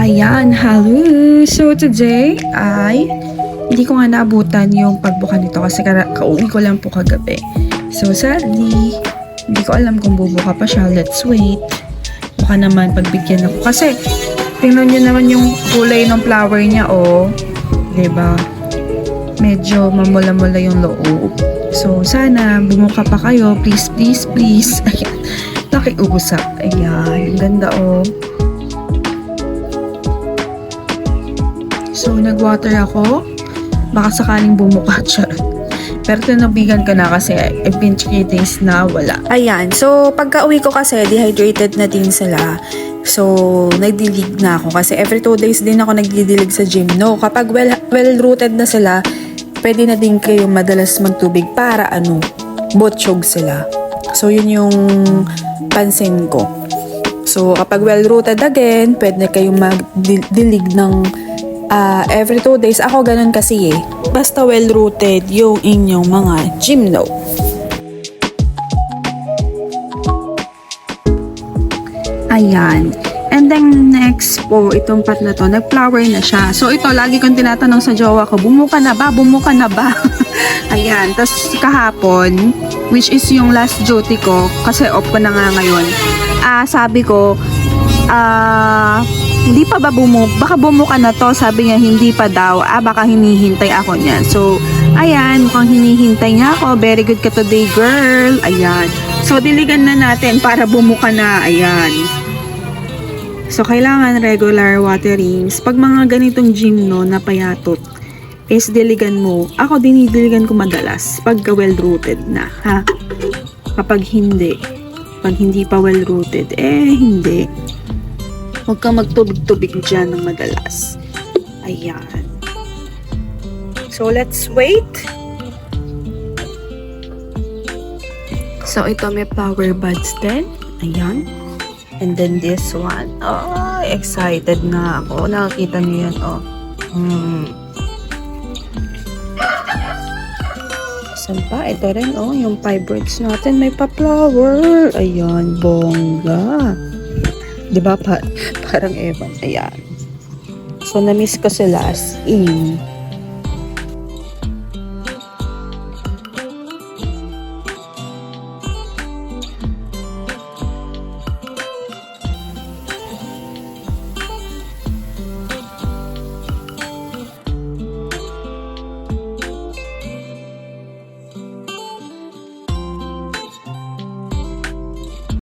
Ayan, hello! So today ay hindi ko nga naabutan yung pagbuka nito kasi kauwi ko lang po kagabi. So sadly, hindi ko alam kung bubuka pa siya. Let's wait. Baka naman pagbigyan ako. Kasi tingnan nyo naman yung kulay ng flower niya, oh. Diba? Medyo mamula-mula yung loob. So sana bumuka pa kayo. Please, please, please. Ayan. Nakiusap. Ayan. Ganda, oh. So, nag-water ako. Baka sakaling bumuka siya. Pero tinabigan ko na kasi I've been 3 days na wala. Ayan. So, pagka uwi ko kasi, dehydrated na din sila. So, nagdilig na ako. Kasi every 2 days din ako nagdidilig sa gym. No, kapag well-rooted na sila, pwede na din kayo madalas magtubig para botsyog sila. So, yun yung pansin ko. So, kapag well-rooted again, pwede kayong magdilig ng every 2 days. Ako ganun kasi basta well-rooted yung inyong mga gymno. Ayan. And then next po, itong pot na to, nag-flower na siya. So ito, lagi kong tinatanong sa jowa ko, bumuka na ba? Bumuka na ba? Ayan. Tapos kahapon, which is yung last duty ko, kasi off ko na nga ngayon, sabi ko, hindi pa ba baka bumuka na to? Sabi niya, hindi pa daw. Baka hinihintay ako niya. So, ayan, mukhang hinihintay niya ako. Very good ka today, girl. Ayan. So, diligan na natin para bumuka na. Ayan. So, kailangan regular waterings. Pag mga ganitong gymno na payatot, is diligan mo. Ako, dinidiligan ko madalas. Pagka well-rooted na, ha? Kapag hindi. Pag hindi pa well-rooted, hindi. Huwag kang magtubig-tubig dyan ng madalas. Ayan. So, let's wait. So, ito may flower buds din. Ayan. And then this one. Oh, excited na ako. Nakakita niyo yan, oh. Saan pa? Ito rin, oh. Yung fibroids natin may pa-flower. Ayan, bongga. Diba? Parang ewan. Ayan. So, na-miss ko sila as in.